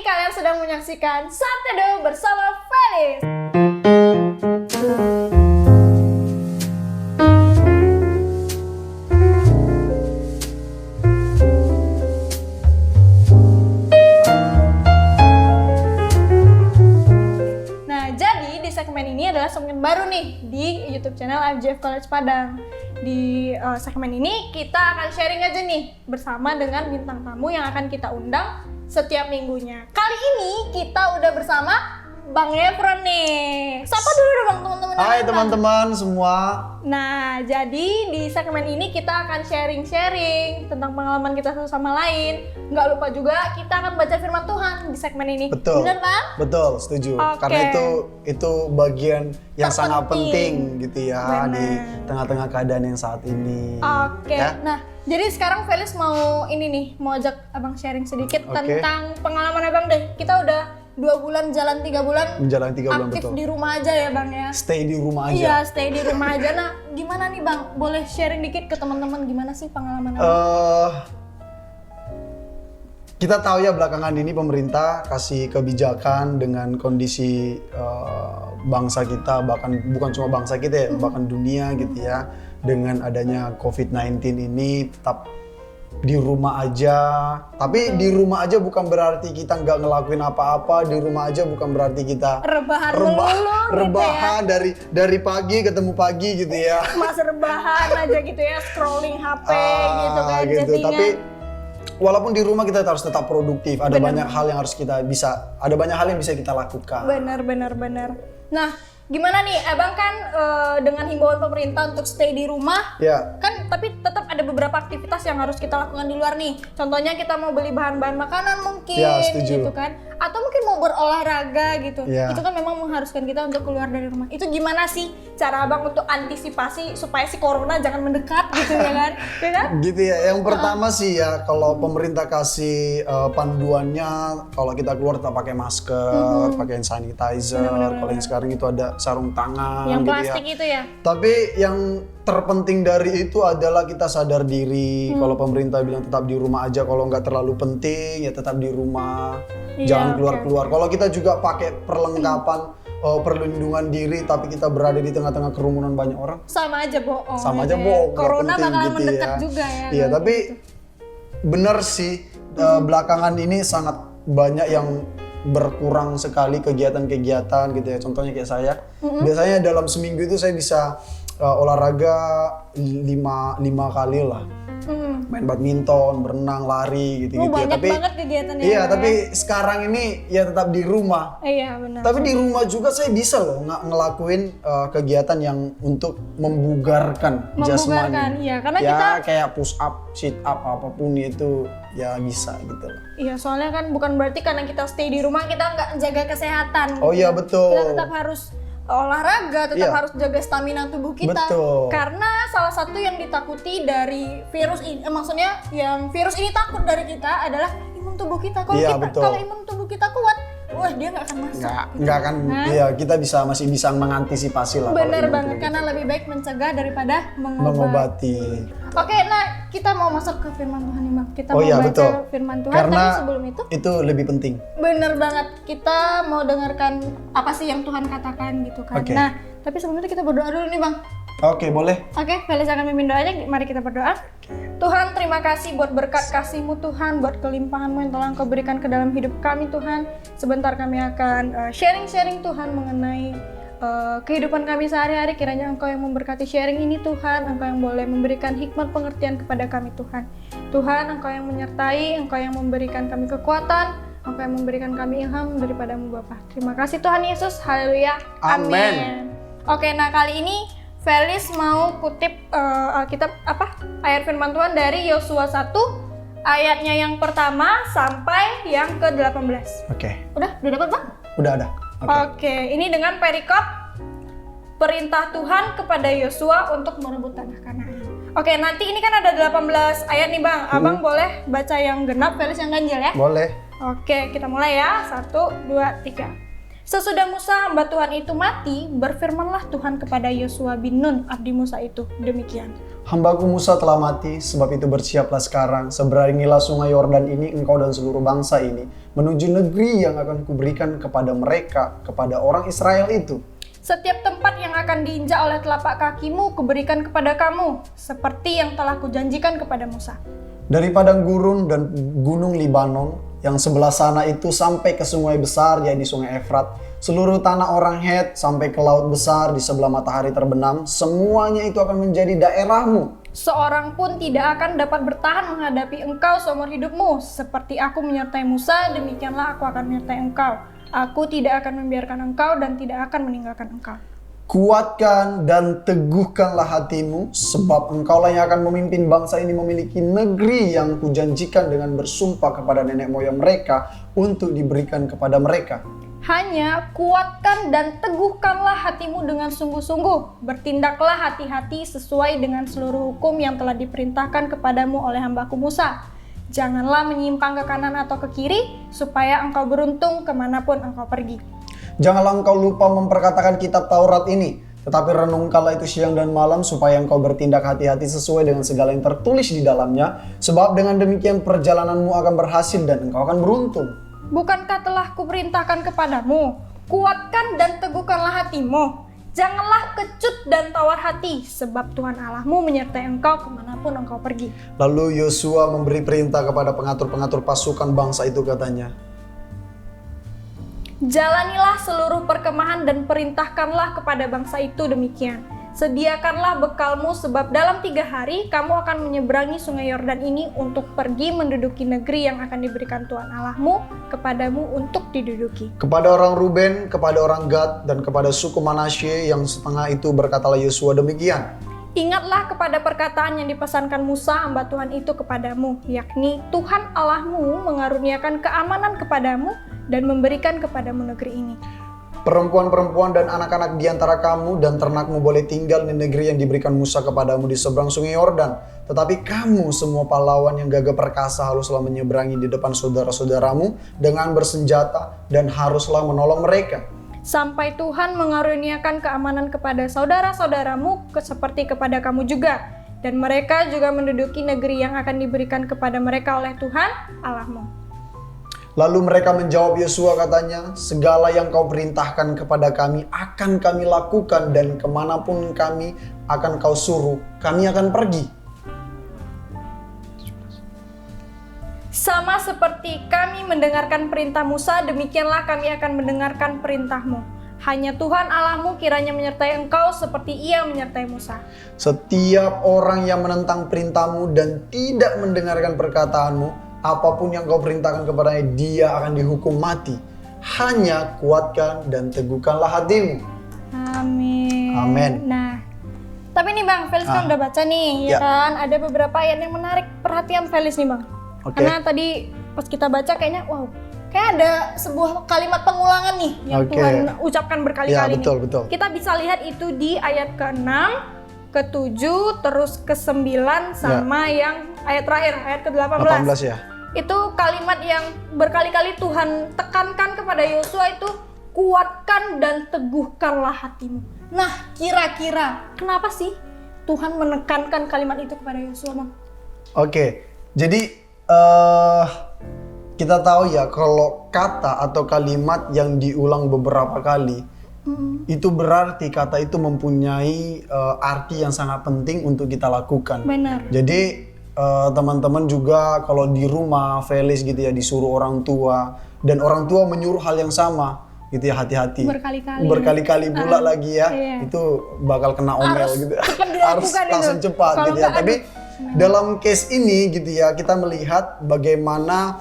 kalian sedang menyaksikan Saat Teduh bersama Felis. Nah, jadi di segmen ini adalah segmen baru nih di YouTube channel FJF College Padang. Di segmen ini kita akan sharing aja nih bersama dengan bintang tamu yang akan kita undang setiap minggunya. Kali ini kita udah bersama Bang Efron nih. Sapa dulu dong Bang teman-teman. Hai teman-teman semua. Nah, jadi di segmen ini kita akan sharing-sharing tentang pengalaman kita satu sama lain. Nggak lupa juga kita akan baca firman Tuhan di segmen ini. Betul. Bener Bang? Betul, setuju. Oke. Karena itu bagian yang sangat Terpenting. penting gitu ya. Bener. Di tengah-tengah keadaan yang saat ini. Oke, Ya? nah jadi sekarang Felis mau ini nih, mau ajak abang sharing sedikit Oke. tentang pengalaman abang deh. Kita udah 2 bulan, jalan 3 bulan Menjalani 3 bulan, aktif betul. di rumah aja ya bang ya. Stay di rumah aja. Iya, stay di rumah aja. Nah, gimana nih bang? Boleh sharing dikit ke teman-teman gimana sih pengalaman abang? Kita tahu ya belakangan ini pemerintah kasih kebijakan dengan kondisi bangsa kita, bahkan bukan cuma bangsa kita ya, bahkan dunia gitu ya. Dengan adanya COVID-19 ini tetap di rumah aja. Tapi di rumah aja bukan berarti kita nggak ngelakuin apa-apa. Di rumah aja bukan berarti kita Rebahan melulu rebahan dari pagi ketemu pagi gitu ya. Mas rebahan aja gitu ya, scrolling HP gitu kan, gitu. chattingan. Tapi walaupun di rumah kita harus tetap produktif. Ada Bener. banyak hal yang harus ada banyak hal yang bisa kita lakukan. Benar. Nah, gimana nih, abang kan dengan himbauan pemerintah untuk stay di rumah, Ya. kan tapi tetap ada beberapa aktivitas yang harus kita lakukan di luar nih. Contohnya kita mau beli bahan-bahan makanan mungkin, Ya, setuju. gitu kan, atau mungkin mau berolahraga gitu. Ya. Itu kan memang mengharuskan kita untuk keluar dari rumah. Itu gimana sih cara abang untuk antisipasi supaya si corona jangan mendekat gitu ya kan? Ya kan? Gitu ya. Yang pertama sih ya, kalau pemerintah kasih panduannya, kalau kita keluar tetap pakai masker, pakai hand sanitizer. Kalau yang sekarang itu ada sarung tangan. Yang gitu plastik ya. itu ya. Tapi yang terpenting dari itu adalah kita sadar diri. Kalau pemerintah bilang tetap di rumah aja, kalau nggak terlalu penting ya tetap di rumah. Iya, Jangan oke. keluar-keluar. Kalau kita juga pakai perlengkapan perlindungan diri, tapi kita berada di tengah-tengah kerumunan banyak orang, Sama aja bohong. sama gitu aja ya. bohong. nggak Corona penting bakalan gitu mendekat ya. juga ya. Iya, kalau tapi gitu. benar sih belakangan ini sangat banyak yang berkurang sekali kegiatan-kegiatan gitu ya. Contohnya kayak saya, biasanya dalam seminggu itu saya bisa olahraga 5 kali lah. Main badminton, berenang, lari gitu-gitu ya. Banyak Tapi banget kegiatannya. iya, Bang, tapi ya. sekarang ini ya tetap di rumah. Iya benar. Tapi di rumah juga saya bisa loh ngelakuin kegiatan yang untuk membugarkan Membugarkan, jasmani. iya, karena ya, kita kayak push up, sit up, apapun itu ya bisa gitu loh. iya, soalnya kan bukan berarti karena kita stay di rumah kita nggak jaga kesehatan. Oh gitu. iya, betul. Kita tetap harus olahraga, tetap Iya. harus jaga stamina tubuh kita. Betul. Karena salah satu yang ditakuti dari virus ini, maksudnya yang virus ini takut dari kita adalah imun tubuh kita. Kalau Iya, kita, betul. kalau imun tubuh kita kuat, wah dia nggak akan masuk. Nggak akan, ya kita masih bisa mengantisipasi lah. kalau Bener imun banget, tubuh karena lebih baik mencegah daripada mengobati. Oke, nah kita mau masuk ke firman Tuhan nih Bang. Kita Oh mau iya, baca betul. firman Tuhan, Karena tapi sebelum itu lebih penting. bener banget, kita mau dengarkan apa sih yang Tuhan katakan gitu kan. Oke. Nah, tapi sebelum itu kita berdoa dulu nih Bang. Oke, boleh. Oke, Felis akan memimpin doanya, mari kita berdoa. Tuhan, terima kasih buat berkat kasih-Mu Tuhan, buat kelimpahan-Mu yang telah Engkau berikan ke dalam hidup kami Tuhan. Sebentar kami akan sharing-sharing Tuhan mengenai kehidupan kami sehari-hari. Kiranya Engkau yang memberkati sharing ini Tuhan, Engkau yang boleh memberikan hikmat pengertian kepada kami Tuhan. Tuhan, Engkau yang menyertai, Engkau yang memberikan kami kekuatan, Engkau yang memberikan kami ilham daripada-Mu Bapa. Terima kasih Tuhan Yesus, haleluya, Amin. amin. Oke, nah kali ini Felis mau kutip Alkitab ayat firman Tuhan dari Yosua 1 ayatnya yang pertama sampai yang ke-18. Oke. Udah dapat Bang? Udah ada. Oke, ini dengan perikop perintah Tuhan kepada Yosua untuk merebut tanah Kanaan. Oke, nanti ini kan ada 18 ayat nih Bang. Abang boleh baca yang genap, Felis yang ganjil ya? Boleh. Oke, kita mulai ya. 1, 2, 3. Sesudah Musa hamba Tuhan itu mati, berfirmanlah Tuhan kepada Yosua bin Nun, abdi Musa itu, demikian. Hambaku Musa telah mati, sebab itu bersiaplah sekarang, seberangilah sungai Yordan ini, engkau dan seluruh bangsa ini, menuju negeri yang akan kuberikan kepada mereka, kepada orang Israel itu. Setiap tempat yang akan diinjak oleh telapak kakimu, kuberikan kepada kamu, seperti yang telah kujanjikan kepada Musa. Dari padang gurun dan gunung Libanon, yang sebelah sana itu sampai ke sungai besar, yaitu sungai Efrat, seluruh tanah orang Het sampai ke laut besar di sebelah matahari terbenam, semuanya itu akan menjadi daerahmu. Seorang pun tidak akan dapat bertahan menghadapi engkau seumur hidupmu. Seperti aku menyertai Musa, demikianlah aku akan menyertai engkau. Aku tidak akan membiarkan engkau dan tidak akan meninggalkan engkau. Kuatkan dan teguhkanlah hatimu, sebab engkaulah yang akan memimpin bangsa ini memiliki negeri yang kujanjikan dengan bersumpah kepada nenek moyang mereka untuk diberikan kepada mereka. Hanya kuatkan dan teguhkanlah hatimu dengan sungguh-sungguh. Bertindaklah hati-hati sesuai dengan seluruh hukum yang telah diperintahkan kepadamu oleh hambaku Musa. Janganlah menyimpang ke kanan atau ke kiri, supaya engkau beruntung kemanapun engkau pergi. Janganlah engkau lupa memperkatakan kitab Taurat ini, tetapi renungkanlah itu siang dan malam, supaya engkau bertindak hati-hati sesuai dengan segala yang tertulis di dalamnya, sebab dengan demikian perjalananmu akan berhasil dan engkau akan beruntung. Bukankah telah kuperintahkan kepadamu, kuatkan dan teguhkanlah hatimu. Janganlah kecut dan tawar hati, sebab Tuhan Allahmu menyertai engkau kemanapun engkau pergi. Lalu Yosua memberi perintah kepada pengatur-pengatur pasukan bangsa itu, katanya, Jalanilah seluruh perkemahan dan perintahkanlah kepada bangsa itu demikian. Sediakanlah bekalmu, sebab dalam 3 hari kamu akan menyeberangi sungai Yordan ini untuk pergi menduduki negeri yang akan diberikan Tuhan Allahmu kepadamu untuk diduduki. kepada orang Ruben, kepada orang Gad, dan kepada suku Manasye yang setengah itu berkatalah Yosua demikian. Ingatlah kepada perkataan yang dipesankan Musa hamba Tuhan itu kepadamu, yakni Tuhan Allahmu mengaruniakan keamanan kepadamu dan memberikan kepadamu negeri ini. Perempuan-perempuan dan anak-anak di antara kamu dan ternakmu boleh tinggal di negeri yang diberikan Musa kepadamu di seberang sungai Yordan. Tetapi kamu semua pahlawan yang gagah perkasa haruslah menyeberangi di depan saudara-saudaramu dengan bersenjata dan haruslah menolong mereka. Sampai Tuhan mengaruniakan keamanan kepada saudara-saudaramu seperti kepada kamu juga. Dan mereka juga menduduki negeri yang akan diberikan kepada mereka oleh Tuhan Allahmu. Lalu mereka menjawab Yosua, katanya, segala yang kau perintahkan kepada kami akan kami lakukan, dan kemanapun kami akan kau suruh, kami akan pergi. Sama seperti kami mendengarkan perintah Musa, demikianlah kami akan mendengarkan perintahmu. Hanya Tuhan Allahmu kiranya menyertai engkau seperti ia menyertai Musa. Setiap orang yang menentang perintahmu dan tidak mendengarkan perkataanmu, apapun yang kau perintahkan kepadanya, dia akan dihukum mati. Hanya kuatkan dan teguhkanlah hatimu. Amin. Amin. Nah, tapi nih Bang, Felis kan udah baca nih, ya kan? Ada beberapa ayat yang menarik perhatian Felis nih Bang. Oke. Karena tadi pas kita baca kayaknya, wow, kayak ada sebuah kalimat pengulangan nih yang Oke. Tuhan ucapkan berkali-kali Ya, betul, nih. betul. Kita bisa lihat itu di ayat ke-6, ke-7, terus ke-9, sama yang ayat terakhir, ayat ke-18. 18 ya. Itu kalimat yang berkali-kali Tuhan tekankan kepada Yosua itu, kuatkan dan teguhkanlah hatimu. Nah, kira-kira kenapa sih Tuhan menekankan kalimat itu kepada Yosua, Bang? Oke, jadi kita tahu ya kalau kata atau kalimat yang diulang beberapa kali, itu berarti kata itu mempunyai arti yang sangat penting untuk kita lakukan. Benar. Jadi teman-teman juga kalau di rumah Felis gitu ya disuruh orang tua, dan orang tua menyuruh hal yang sama gitu ya, hati-hati. Berkali-kali pula lagi ya, iya. Itu bakal kena omel Harus gitu. cepat dilakukan Harus itu. langsung cepat Kalau gitu ya. enggak, Tapi dalam case ini gitu ya, kita melihat bagaimana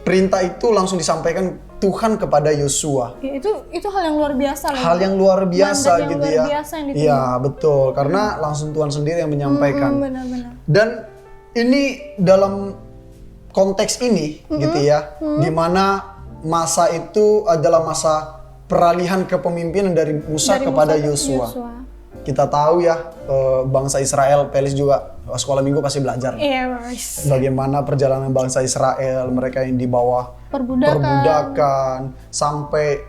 perintah itu langsung disampaikan Tuhan kepada Yosua. Ya, itu hal yang luar biasa loh. Hal yang luar biasa Mandat yang gitu luar ya. biasa yang diterima. Iya, betul. Karena langsung Tuhan sendiri yang menyampaikan. Benar-benar. Dan ini dalam konteks ini gitu ya, di mana masa itu adalah masa peralihan kepemimpinan dari Musa kepada Yosua. Kita tahu ya, bangsa Israel, Felis juga sekolah minggu pasti belajar. Iya, guys. Bagaimana perjalanan bangsa Israel, mereka yang di bawah perbudakan sampai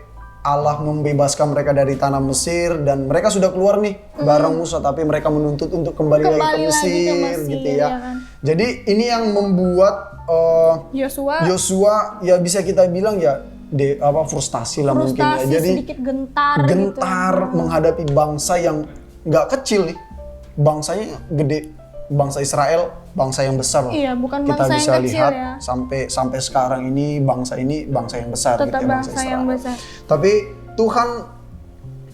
Allah membebaskan mereka dari tanah Mesir dan mereka sudah keluar nih bareng Musa, tapi mereka menuntut untuk kembali lagi ke Mesir, gitu ya. Kan? Jadi ini yang membuat Yosua ya bisa kita bilang ya frustasi lah mungkin ya. Jadi sedikit gentar gitu. Menghadapi bangsa yang nggak kecil nih, bangsanya gede, bangsa Israel, bangsa yang besar. Iya, bukan kita bangsa bisa yang kecil lihat ya. sampai sekarang ini bangsa yang besar. Tetap gitu ya, bangsa yang besar. Tapi Tuhan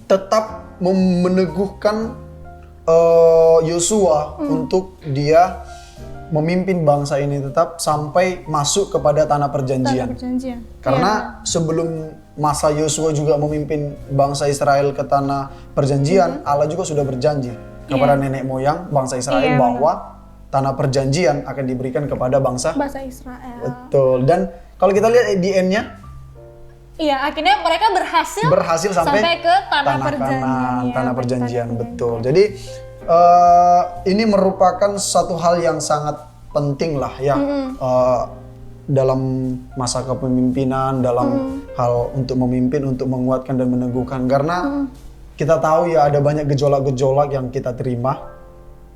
tetap meneguhkan Yosua untuk dia memimpin bangsa ini tetap sampai masuk kepada tanah perjanjian. Karena sebelum masa Yosua juga memimpin bangsa Israel ke tanah perjanjian, Allah juga sudah berjanji kepada nenek moyang bangsa Israel bahwa tanah perjanjian akan diberikan kepada bangsa Israel. Betul. Dan kalau kita lihat di end-nya, iya, akhirnya mereka berhasil sampai ke tanah perjanjian. Betul. Jadi ini merupakan satu hal yang sangat penting lah ya dalam masa kepemimpinan, dalam hal untuk memimpin, untuk menguatkan dan meneguhkan. Karena kita tahu ya ada banyak gejolak-gejolak yang kita terima.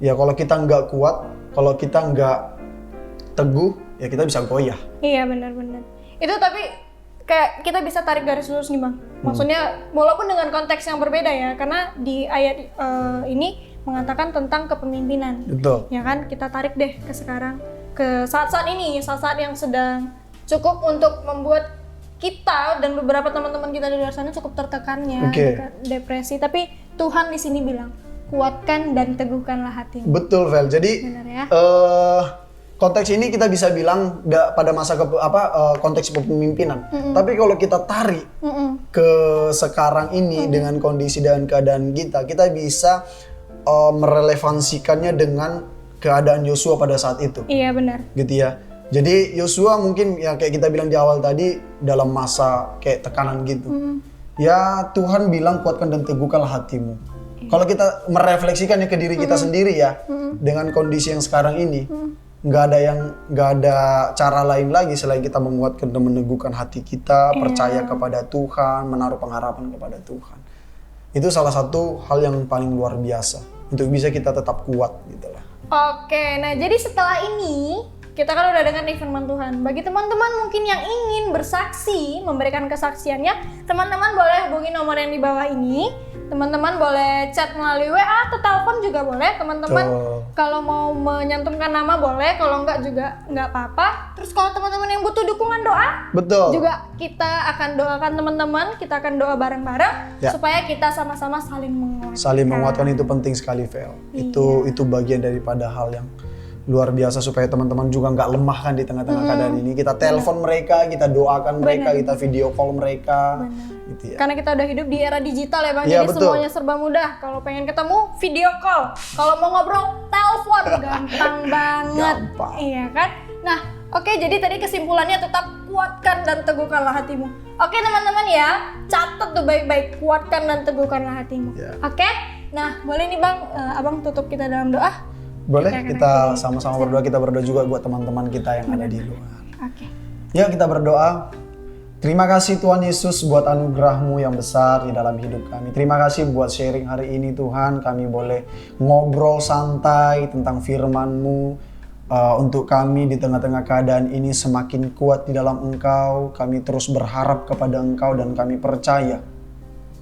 Ya kalau kita nggak kuat, kalau kita nggak teguh, ya kita bisa goyah. Iya, benar-benar. Itu tapi kayak kita bisa tarik garis lurus nih Bang. Maksudnya walaupun dengan konteks yang berbeda ya, karena di ayat ini mengatakan tentang kepemimpinan. Betul. Ya kan, kita tarik deh ke sekarang, ke saat-saat ini, saat-saat yang sedang cukup untuk membuat kita dan beberapa teman-teman kita di luar sana cukup tertekannya, depresi. Tapi Tuhan di sini bilang, kuatkan dan teguhkanlah hatimu. Betul, Vel. Jadi benar ya? Konteks ini kita bisa bilang pada masa konteks kepemimpinan. Tapi kalau kita tarik ke sekarang ini dengan kondisi dan keadaan kita bisa merelevansikannya dengan keadaan Yosua pada saat itu. Iya, benar. Gitu ya. Jadi Yosua mungkin ya kayak kita bilang di awal tadi dalam masa kayak tekanan gitu. Ya Tuhan bilang kuatkan dan teguhkanlah hatimu. Kalau kita merefleksikannya ke diri kita sendiri ya, dengan kondisi yang sekarang ini, nggak ada cara lain lagi selain kita menguatkan dan meneguhkan hati kita, percaya kepada Tuhan, menaruh pengharapan kepada Tuhan. Itu salah satu hal yang paling luar biasa untuk bisa kita tetap kuat gitu lah. Oke, nah jadi setelah ini kita kan udah dengar nih firman Tuhan. Bagi teman-teman mungkin yang ingin bersaksi, memberikan kesaksiannya, teman-teman boleh hubungi nomor yang di bawah ini. Teman-teman boleh chat melalui WA atau telepon juga boleh. Teman-teman kalau mau menyantumkan nama boleh, kalau enggak juga enggak apa-apa. Terus kalau teman-teman yang butuh dukungan doa, juga kita akan doakan teman-teman, kita akan doa bareng-bareng supaya kita sama-sama saling menguatkan. Saling menguatkan itu penting sekali, Vel. Itu bagian daripada hal yang luar biasa supaya teman-teman juga nggak lemah kan di tengah-tengah keadaan ini. Kita telepon mereka, kita doakan mereka, kita video call mereka. Gitu ya. Karena kita udah hidup di era digital ya Bang, jadi semuanya serba mudah. Kalau pengen ketemu, video call. Kalau mau ngobrol, telepon. Gampang banget. Gampang. Iya kan? Nah, oke, jadi tadi kesimpulannya tetap kuatkan dan teguhkanlah hatimu. Oke teman-teman ya, catat tuh baik-baik, kuatkan dan teguhkanlah hatimu. Oke? Nah, boleh nih Bang, Abang tutup kita dalam doa? Boleh, kita sama-sama berdoa. Kita berdoa juga buat teman-teman kita yang ada di luar. Ya, kita berdoa. Terima kasih Tuhan Yesus buat anugerah-Mu yang besar di dalam hidup kami. Terima kasih buat sharing hari ini Tuhan. Kami boleh ngobrol santai tentang firman-Mu. Untuk kami di tengah-tengah keadaan ini semakin kuat di dalam Engkau. Kami terus berharap kepada Engkau dan kami percaya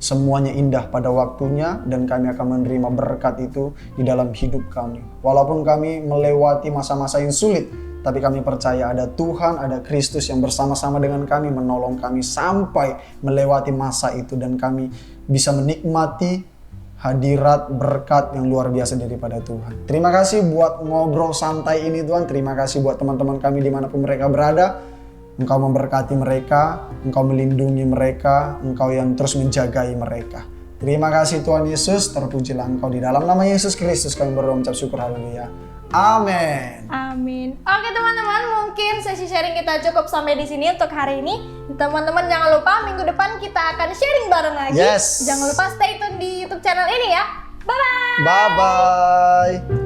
semuanya indah pada waktunya dan kami akan menerima berkat itu di dalam hidup kami. Walaupun kami melewati masa-masa yang sulit, tapi kami percaya ada Tuhan, ada Kristus yang bersama-sama dengan kami, menolong kami sampai melewati masa itu dan kami bisa menikmati hadirat berkat yang luar biasa daripada Tuhan. Terima kasih buat ngobrol santai ini Tuhan, terima kasih buat teman-teman kami dimanapun mereka berada. Engkau memberkati mereka, Engkau melindungi mereka, Engkau yang terus menjagai mereka. Terima kasih Tuhan Yesus, terpujilah Engkau di dalam nama Yesus Kristus kami berdoa mengucap syukur, haleluya. Amin. Amin. Oke teman-teman, mungkin sesi sharing kita cukup sampai di sini untuk hari ini. Teman-teman jangan lupa minggu depan kita akan sharing bareng lagi. Jangan lupa stay tune di YouTube channel ini ya. Bye-bye. Bye-bye.